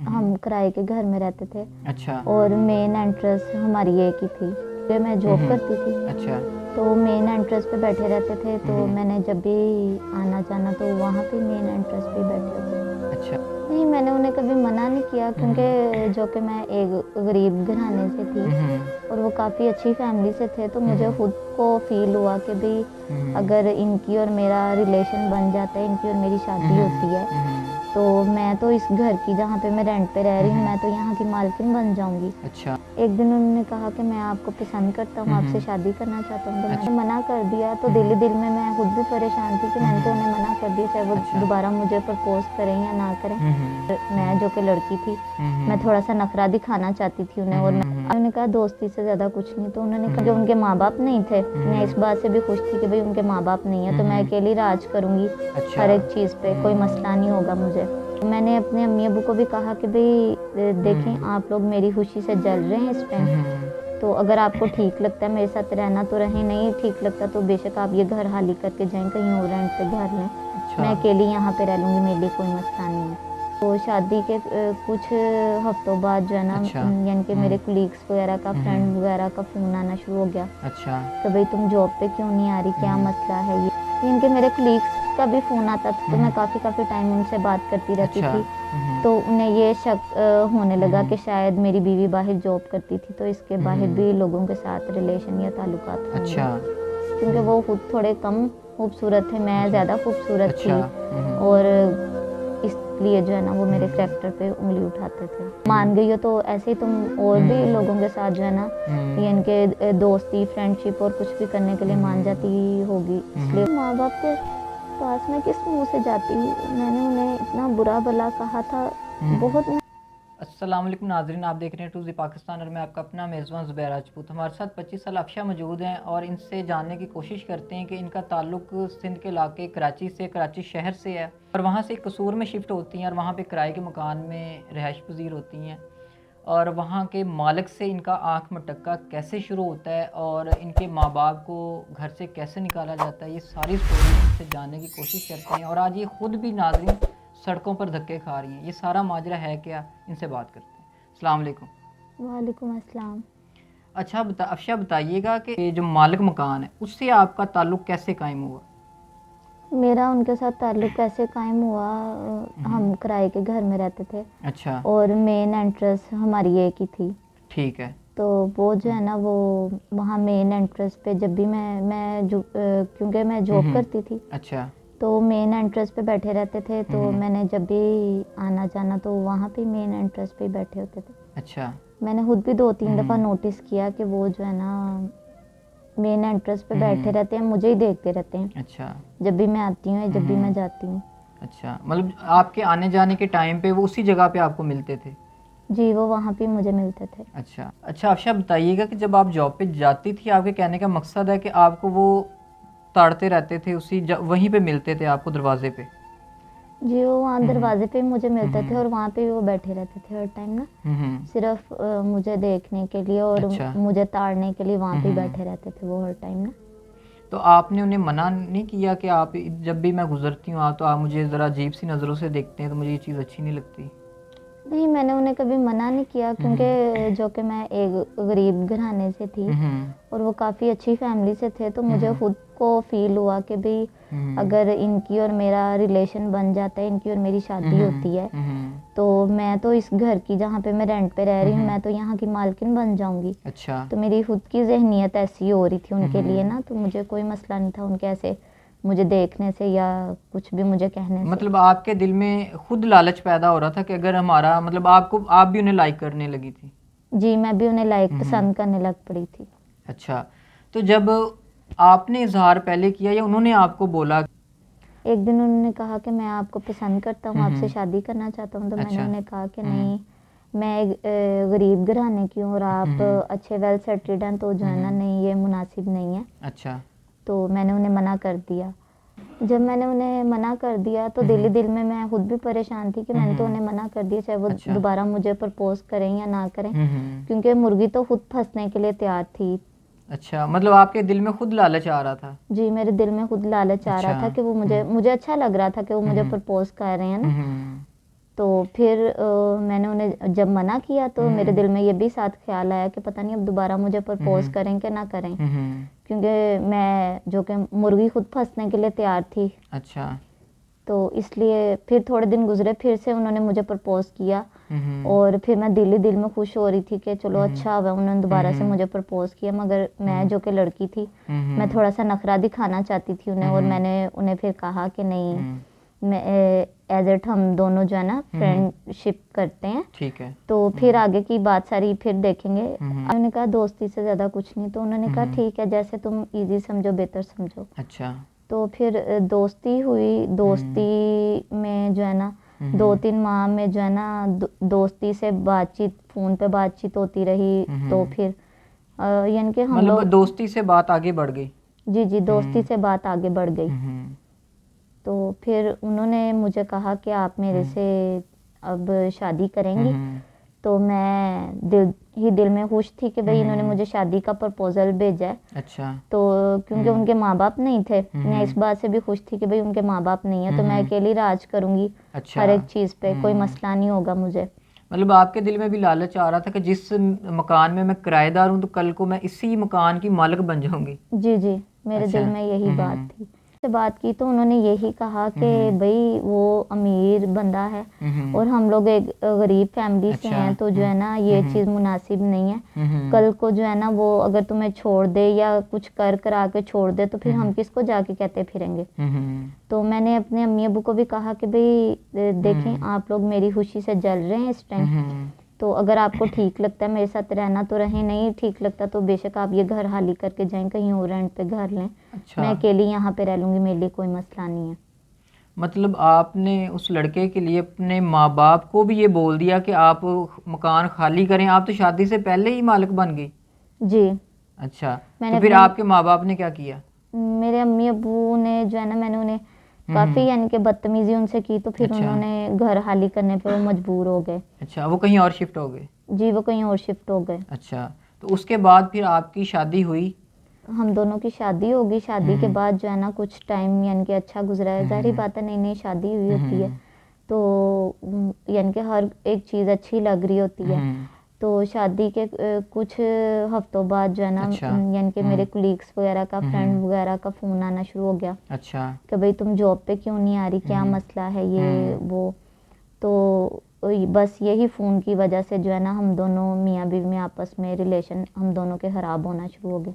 हम किराए के घर में रहते थे अच्छा। और मेन एंट्रेंस हमारी एक ही थी। फिर मैं जॉब करती थी अच्छा। तो मेन एंट्रेंस पे बैठे रहते थे, तो हम्म। मैंने जब भी आना जाना तो वहाँ पे मेन एंट्रेंस पे ही बैठे होते थे। अच्छा। नहीं, मैंने उन्हें कभी मना नहीं किया, क्योंकि जो कि मैं एक गरीब घराने से थी और वो काफ़ी अच्छी फैमिली से थे, तो मुझे खुद को फील हुआ कि भाई अगर इनकी और मेरा रिलेशन बन जाता है, इनकी और मेरी शादी होती है, तो मैं तो इस घर की, जहाँ पे मैं रेंट पे रह रही हूँ, मैं तो यहाँ की मालकिन बन जाऊंगी। अच्छा। एक दिन उन्होंने कहा कि मैं आपको पसंद करता हूँ, आपसे शादी करना चाहता हूँ, तो मैंने अच्छा। मना कर दिया। तो दिल ही दिल में मैं खुद भी परेशान थी कि मैंने तो उन्हें मना कर दिया, चाहे वो अच्छा। दोबारा मुझे प्रपोज करें या ना करें। मैं जो कि लड़की थी, मैं थोड़ा सा नखरा दिखाना चाहती थी उन्हें, और मैंने कहा दोस्ती से ज़्यादा कुछ नहीं। तो उन्होंने कहा जो उनके माँ बाप नहीं थे, मैं इस बात से भी खुश थी कि भाई उनके माँ बाप नहीं है, तो मैं अकेली राज करूँगी अच्छा। हर एक चीज़ पे, कोई मसला नहीं होगा मुझे। मैंने अपने अम्मी अबू को भी कहा कि भाई देखें, आप लोग मेरी खुशी से जल रहे हैं इस टाइम, तो अगर आपको ठीक लगता है मेरे साथ रहना तो रहें, नहीं ठीक लगता तो बेशक आप ये घर खाली करके जाएं, कहीं और रेंट पे घर लें, मैं अकेली यहाँ पे रह लूँगी, मेरे लिए कोई मसला नहीं है। तो शादी के कुछ हफ्तों बाद जो है ना, अच्छा। यानी कि मेरे कुलीग्स वगैरह का, फ्रेंड वगैरह का फ़ोन आना शुरू हो गया अच्छा। कि भाई तुम जॉब पे क्यों नहीं आ रही, क्या मसला है ये। इनके मेरे कुलीग्स का भी फ़ोन आता था, तो मैं काफ़ी टाइम उनसे बात करती रहती अच्छा। थी, तो उन्हें ये शक होने लगा कि शायद मेरी बीवी बाहर जॉब करती थी, तो इसके बाहर भी लोगों के साथ रिलेशन या ताल्लुकात होंगे, अच्छा। क्योंकि वो खुद थोड़े कम खूबसूरत थे, मैं ज़्यादा खूबसूरत थी, अच्छा। और इसलिए जो है ना वो मेरे करैक्टर पे उंगली उठाते थे। मान गई हो तो ऐसे ही तुम और भी लोगों के साथ जो है ना, यानी कि दोस्ती, फ्रेंडशिप और कुछ भी करने के लिए मान जाती होगी, इसलिए माँ बाप के पास मैं किस मुंह से जाती। मैंने उन्हें इतना बुरा भला कहा था, बहुत। अस्सलाम वालेकुम नाजरीन, आप देख रहे हैं टूजी पाकिस्तान और मैं आपका अपना मेज़बान ज़ुबैर राजपूत। हमारे साथ 25 साल अफशा मौजूद हैं और इनसे जानने की कोशिश करते हैं कि इनका ताल्लुक सिंध के इलाके कराची से, कराची शहर से है, और वहाँ से कसूर में शिफ्ट होती हैं और वहाँ पे किराए के मकान में रिहाइश पजीर होती हैं, और वहाँ के मालिक से इनका आँख मटक्का कैसे शुरू होता है और इनके माँ बाप को घर से कैसे निकाला जाता है, ये सारी स्टोरी इनसे जानने की कोशिश करते हैं। और आज ये ख़ुद भी नाज़रीन सड़कों पर धक्के खा रही हैं, ये सारा माजरा है क्या, इनसे बात करते हैं। अस्सलाम वालेकुम। वालेकुम अस्सलाम। अच्छा अफशा बताइएगा कि ये जो मालिक मकान है उससे आपका ताल्लुक़ कैसे कायम हुआ? मेरा उनके साथ ताल्लुक़ कैसे कायम हुआ, हम किराए के घर में रहते थे। अच्छा। और मेन एंट्रेंस हमारी एक ही थी। ठीक है। तो वो जो है ना, वो वहाँ मेन एंट्रेंस पे जब भी मैं जो क्योंकि मैं जॉब करती थी, अच्छा। तो मेन एंट्रेंस पे बैठे रहते थे, तो मैंने जब भी आना जाना तो वहाँ पे मेन एंट्रेंस पे ही बैठे होते थे। अच्छा। मैंने खुद भी 2-3 दफ़ा नोटिस किया कि वो जो है ना मेन एंट्रेंस पे बैठे रहते हैं, मुझे ही देखते रहते हैं, अच्छा। जब भी मैं आती हूँ या जब भी मैं जाती हूँ। अच्छा, मतलब आपके आने जाने के टाइम पे वो उसी जगह पे आपको मिलते थे? जी, वो वहाँ पे मुझे मिलते थे। अच्छा। अच्छा अफशा बताइएगा कि जब आप जॉब पे जाती थी, आपके कहने का मकसद है कि आपको वो ताड़ते रहते थे, वहीं पे मिलते थे आपको दरवाजे पे? जी, वो वहाँ दरवाजे पे मुझे मिलते थे और वहाँ पे वो बैठे रहते थे हर टाइम ना, सिर्फ मुझे देखने के लिए और अच्छा। मुझे ताड़ने के लिए वहाँ पे बैठे रहते थे वो हर टाइम ना। तो आपने उन्हें मना नहीं किया कि आप जब भी मैं गुजरती हूँ आप तो आप मुझे ज़रा अजीब सी नज़रों से देखते हैं, तो मुझे ये चीज़ अच्छी नहीं लगती? नहीं, मैंने उन्हें कभी मना नहीं किया, क्योंकि जो कि मैं एक गरीब घराने से थी और वो काफ़ी अच्छी फैमिली से थे, तो मुझे खुद को फील हुआ कि भाई अगर इनकी और मेरा रिलेशन बन जाता है, इनकी और मेरी शादी होती है, तो मैं तो इस घर की, जहाँ पे मैं रेंट पे रह रही हूँ, मैं तो यहाँ की मालकिन बन जाऊंगी। अच्छा। तो मेरी खुद की जहनीत ऐसी हो रही थी उनके लिए ना, तो मुझे कोई मसला नहीं था उनके ऐसे मुझे देखने से या कुछ भी मुझे कहने से। मतलब आपके दिल में खुद लालच पैदा हो रहा था कि अगर हमारा, मतलब आप भी उन्हें लाइक करने लगी थी? जी, मैं भी उन्हें लाइक पसंद करने लग पड़ी थी। अच्छा। तो जब आपने इजहार पहले किया या उन्होंने आपको बोला? एक दिन उन्होंने कहा कि मैं आपको पसंद करता हूँ, आपसे शादी करना चाहता हूँ, तो मैंने अच्छा। उन्हें कहा कि नहीं, मैं एक गरीब घराने की हूँ और आप अच्छे वेल सेटल्ड हैं, तो जो है ना, नहीं ये मुनासिब नहीं है। अच्छा। तो मैंने उन्हें मना कर दिया। जब मैंने उन्हें मना कर दिया तो दिल ही दिल में मैं खुद भी परेशान थी कि मैंने तो उन्हें मना कर दिया, चाहे वो अच्छा। दोबारा मुझे प्रपोज करें या ना करें, क्योंकि मुर्गी तो खुद फंसने के लिए तैयार थी। अच्छा, मतलब आपके दिल में खुद लालच आ रहा था? जी, मेरे दिल में खुद लालच आ रहा अच्छा। था कि वो मुझे अच्छा लग रहा था कि वो मुझे प्रपोज कर रहे हैं ना। तो फिर मैंने उन्हें जब मना किया तो मेरे दिल में ये भी साथ ख्याल आया कि पता नहीं अब दोबारा मुझे प्रपोज करें कि ना करें, क्योंकि मैं जो कि मुर्गी खुद फंसने के लिए तैयार थी। अच्छा। तो इसलिए फिर थोड़े दिन गुजरे, फिर से उन्होंने मुझे प्रपोज किया और फिर मैं दिल ही दिल में खुश हो रही थी कि चलो अच्छा हुआ उन्होंने दोबारा से मुझे प्रपोज किया। मगर मैं जो कि लड़की थी, मैं थोड़ा सा नखरा दिखाना चाहती थी उन्हें, और मैंने उन्हें फिर कहा कि नहीं, मैं एज इट हम दोनों जो है ना फ्रेंडशिप करते हैं, ठीक है। तो फिर आगे की बात सारी फिर देखेंगे। उन्होंने कहा दोस्ती से ज़्यादा कुछ नहीं, तो उन्होंने कहा ठीक है, जैसे तुम इजी समझो बेहतर समझो। अच्छा। तो फिर दोस्ती हुई। दोस्ती में जो है ना 2-3 माह में जो है ना दोस्ती से बातचीत, फ़ोन पे बातचीत होती रही। तो फिर यानी कि हम मतलब लोग दोस्ती से बात आगे बढ़ गई। जी दोस्ती से बात आगे बढ़ गई। तो फिर उन्होंने मुझे कहा कि आप मेरे से अब शादी करेंगी। तो मैं दिल में खुश थी कि भाई इन्होंने मुझे शादी का प्रपोजल भेजा है। अच्छा। तो क्योंकि उनके माँ बाप नहीं थे, मैं इस बात से भी खुश थी कि भाई उनके माँ बाप नहीं है, तो मैं अकेली राज करूंगी अच्छा। हर एक चीज़ पे, कोई मसला नहीं होगा मुझे। मतलब आपके दिल में भी लालच आ रहा था कि जिस मकान में मैं किराएदार हूँ तो कल को मैं इसी मकान की मालिक बन जाऊंगी। जी मेरे दिल अच्छा। में यही बात थी। से बात की तो उन्होंने यही कहा कि भाई वो अमीर बंदा है और हम लोग एक गरीब फैमिली से हैं, तो जो है ना ये चीज़ मुनासिब नहीं है। कल को जो है ना वो अगर तुम्हें छोड़ दे या कुछ कर करा के छोड़ दे, तो फिर हम किसको जाके कहते फिरेंगे। तो मैंने अपने अम्मी अबू को भी कहा कि भाई देखें, आप लोग मेरी खुशी से जल रहे हैं इस टाइम, तो अगर आपको ठीक लगता है मेरे साथ रहना तो रहें, नहीं ठीक लगता तो बेशक आप ये घर खाली करके जाएं, कहीं और रेंट पे घर लें। अच्छा। मैं अकेली यहाँ पे रह लूँगी, मेरे लिए कोई मसला नहीं है। मतलब आपने उस लड़के के लिए अपने माँ बाप को भी ये बोल दिया कि आप मकान खाली करें, आप तो शादी से पहले ही मालिक बन गई। जी। अच्छा। मैंने तो फिर अपने आपके माँ बाप ने क्या किया? मेरे अम्मी अबू ने जो है ना, मैंने उन्हें काफ़ी यानी कि बदतमीजी उनसे की, तो फिर अच्छा। उन्होंने घर खाली करने पे वो मजबूर हो गए। अच्छा, वो कहीं और शिफ्ट हो गए? जी वो कहीं और शिफ्ट हो गए। अच्छा। तो उसके बाद फिर आपकी शादी हुई? हम दोनों की शादी होगी। शादी के बाद जो है ना कुछ टाइम यानी कि अच्छा गुजरा है। ज़ाहिर बात है, नई नई शादी हुई होती है, तो यानी कि हर एक चीज़ अच्छी लग रही होती है। तो शादी के कुछ हफ्तों बाद जो है ना अच्छा। यानी कि मेरे कुलीग्स वगैरह का, फ्रेंड वगैरह का फ़ोन आना शुरू हो गया अच्छा। कि भाई तुम जॉब पे क्यों नहीं आ रही, क्या मसला है ये वो। तो बस यही फ़ोन की वजह से जो है ना हम दोनों मियाँ बीवी में आपस में रिलेशन हम दोनों के ख़राब होना शुरू हो गए।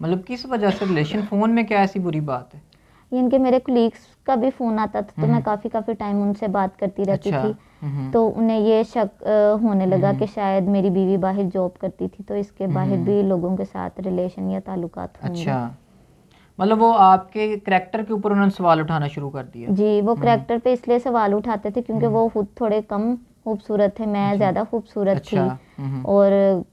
मतलब किस वजह से रिलेशन? फ़ोन में क्या ऐसी बुरी बात है? यानी कि मेरे कुलीग्स का भी फ़ोन आता था, तो मैं काफ़ी टाइम उनसे बात करती रहती अच्छा। थी। तो उन्हें ये शक होने लगा कि शायद मेरी बीवी बाहर जॉब करती थी, तो इसके बाहर भी लोगों के साथ रिलेशन या ताल्लुकात होंगे। अच्छा। मतलब वो आपके करैक्टर के ऊपर उन्होंने सवाल उठाना शुरू कर दिया। जी वो करैक्टर पे इसलिए सवाल उठाते थे क्योंकि वो खुद थोड़े कम खूबसूरत थे, मैं अच्छा। ज़्यादा खूबसूरत अच्छा। थी, और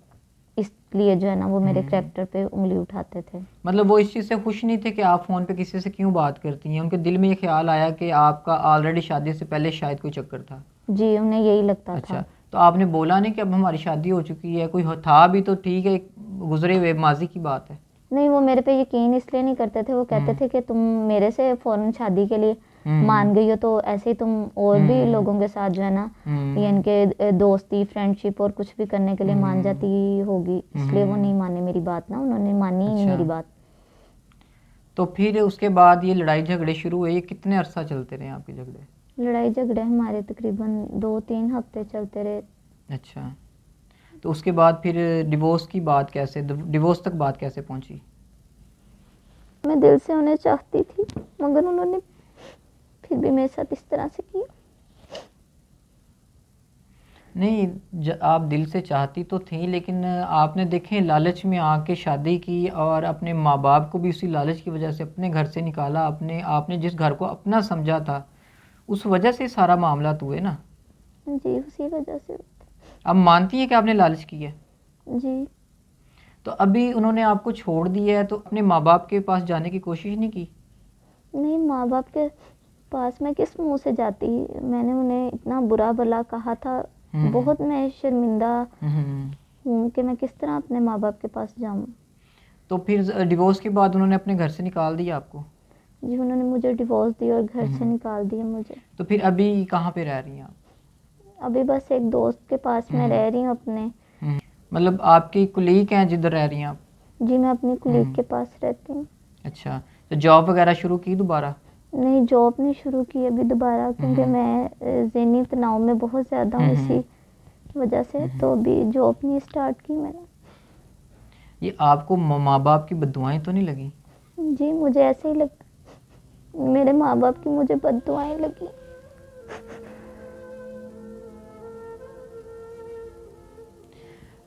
इसलिए जो है ना वो मेरे करैक्टर पे उंगली उठाते थे। मतलब वो इस चीज़ से खुश नहीं थे कि आप फ़ोन पे किसी से क्यों बात करती हैं? उनके दिल में ये ख्याल आया कि आपका ऑलरेडी शादी से पहले शायद कोई चक्कर था। जी उन्हें यही लगता अच्छा। था। तो आपने बोला नहीं कि अब हमारी शादी हो चुकी है, कोई था भी तो ठीक है, गुजरे हुए माजी की बात है। नहीं वो मेरे पे यकीन इसलिए नहीं करते थे, वो कहते थे कि तुम मेरे से फ़ौरन शादी के लिए मान गई हो, तो ऐसे ही तुम और भी लोगों के साथ जो है ना यानी कि दोस्ती फ्रेंडशिप और कुछ भी करने के लिए मान जाती होगी, इसलिए वो नहीं माने मेरी बात ना, उन्होंने मानी ही नहीं अच्छा। मेरी बात। तो फिर उसके बाद ये लड़ाई झगड़े शुरू हुए, ये कितने अरसा चलते रहे आपके झगड़े? लड़ाई झगड़े हमारे तकरीबन 2-3 हफ्ते चलते रहे। अच्छा। तो उसके बाद फिर डिवोर्स की बात कैसे, डिवोर्स तक बात कैसे पहुंची? मैं दिल से उन्हें चाहती थी, मगर उन्होंने फिर भी मेरे साथ इस तरह से किया। नहीं, आप दिल से चाहती तो थी, लेकिन आपने देखें लालच में आके शादी की और अपने माँ बाप को भी उसी लालच की वजह से अपने घर से निकाला। आपने जिस घर को अपना समझा था उस वजह से सारा मामला तो हुए ना। जी उसी वजह से। आप मानती हैं कि आपने लालच की है? जी तो अभी उन्होंने आपको छोड़ दिया है तो अपने माँ बाप के पास जाने की कोशिश नहीं की? नहीं, माँ बाप के पास मैं किस मुंह से जाती, मैंने उन्हें इतना बुरा भला कहा था, बहुत मैं शर्मिंदा हूँ कि मैं किस तरह अपने माँ बाप के पास जाऊँ। तो फिर डिवोर्स के बाद उन्होंने अपने घर से निकाल दिया आपको? जी उन्होंने मुझे डिवोर्स दिया और घर से निकाल दिया मुझे। तो फिर अभी कहाँ पे रह रही हैं आप? अभी बस एक दोस्त के पास मैं रह रही हूँ अपने। मतलब आपकी कुलीग हैं जिधर रह रही हैं आप? जी, मैं अपनी कुलीग के पास रहती हूँ। अच्छा, तो जॉब वगैरह शुरू की दोबारा? नहीं, जॉब नहीं शुरू की अभी दोबारा, क्योंकि मैं ज़हनी तनाव में बहुत ज़्यादा हूँ इसी वजह से, तो अभी जॉब नहीं स्टार्ट की मैंने। ये आपको माँ बाप की बद्दुआएं तो नहीं लगी? जी, मुझे ऐसे ही लगता, मेरे माँ बाप की मुझे बद्दुआएं लगी।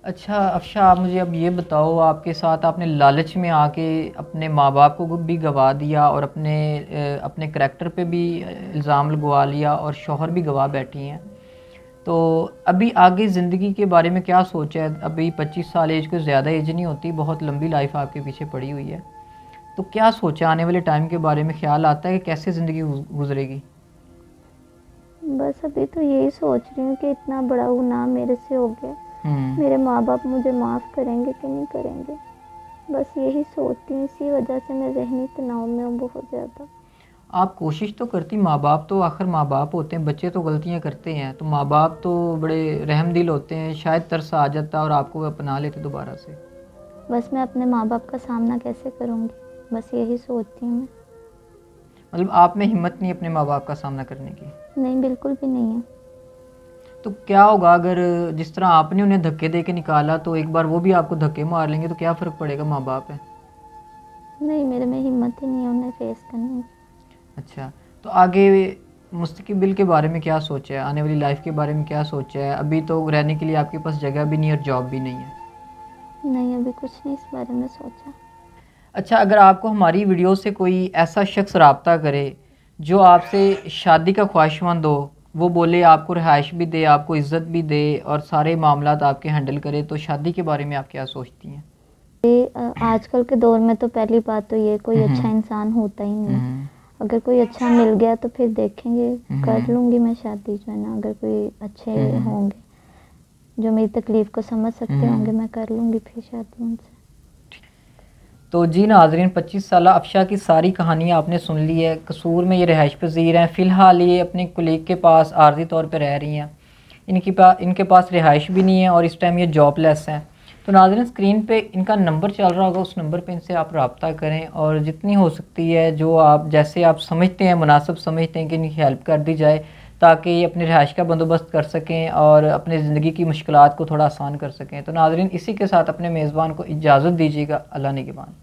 अच्छा अफशा, आप मुझे अब ये बताओ, आपके साथ आपने लालच में आके अपने माँ बाप को भी गवा दिया और अपने करैक्टर पे भी इल्ज़ाम लगवा लिया और शौहर भी गवा बैठी हैं, तो अभी आगे ज़िंदगी के बारे में क्या सोचा है? अभी 25 साल एज, कोई ज़्यादा एज नहीं होती, बहुत लंबी लाइफ आपके पीछे पड़ी हुई है, तो क्या सोचा आने वाले टाइम के बारे में? ख्याल आता है कि कैसे ज़िंदगी गुजरेगी? बस अभी तो यही सोच रही हूँ कि इतना बड़ा गुनाह मेरे से हो गया, मेरे माँ बाप मुझे माफ़ करेंगे कि नहीं करेंगे, बस यही सोचती हूँ। इसी वजह से मैं ज़हनी तनाव में हूँ बहुत ज़्यादा। आप कोशिश तो करती, माँ बाप तो आखिर माँ बाप होते हैं, बच्चे तो गलतियाँ करते हैं, तो माँ बाप तो बड़े रहमदिल होते हैं, शायद तरस आ जाता और आपको अपना लेते दोबारा से। बस मैं अपने माँ बाप का सामना कैसे करूँगी, बस यही सोचती हूँ मैं। मतलब आप में हिम्मत नहीं अपने माँ बाप का सामना करने की? नहीं, बिल्कुल भी नहीं है। तो क्या होगा अगर जिस तरह आपने उन्हें धक्के दे के निकाला, तो एक बार वो भी आपको धक्के मार लेंगे, तो क्या फ़र्क पड़ेगा? माँ बाप है। नहीं, मेरे में हिम्मत ही नहीं है उन्हें फेस करने की। अच्छा, तो आगे मुस्तकबिल के बारे में क्या सोचा है? आने वाली लाइफ के बारे में क्या सोचा है? अभी तो रहने के लिए आपके पास जगह भी नहीं और जॉब भी नहीं है। नहीं, अभी कुछ नहीं इस बारे में सोचा। अच्छा, अगर आपको हमारी वीडियो से कोई ऐसा शख्स रब्ता करे जो आपसे शादी का ख्वाहिशमंद हो, वो बोले आपको रिहाइश भी दे, आपको इज़्ज़त भी दे और सारे मामलात आपके हैंडल करे, तो शादी के बारे में आप क्या सोचती हैं? आजकल के दौर में तो पहली बात तो ये, कोई अच्छा इंसान होता ही नहीं है। अगर कोई अच्छा मिल गया तो फिर देखेंगे, कर लूँगी मैं शादी, जो है ना, अगर कोई अच्छे होंगे जो मेरी तकलीफ़ को समझ सकते होंगे, मैं कर लूँगी फिर शादी उनसे। तो जी नाज़रीन, 25 साला अफशा की सारी कहानियाँ आपने सुन ली है। कसूर में ये रिहाइश पज़ीर हैं, फ़िलहाल ये अपने कुलीग के पास आर्जी तौर पे रह रही हैं। इनके पास रिहाइश भी नहीं है और इस टाइम ये जॉबलेस हैं। तो नाज़रीन, स्क्रीन पे इनका नंबर चल रहा होगा, उस नंबर पे इनसे आप रब्ता करें और जितनी हो सकती है, जो आप जैसे आप समझते हैं, मुनासिब समझते हैं कि इनकी हेल्प कर दी जाए, ताकि ये अपनी रिहाइश का बंदोबस्त कर सकें और अपनी ज़िंदगी की मुश्किलात को थोड़ा आसान कर सकें। तो नाज़रीन, इसी के साथ अपने मेज़बान को इजाज़त दीजिएगा। अल्लाह निगहबान।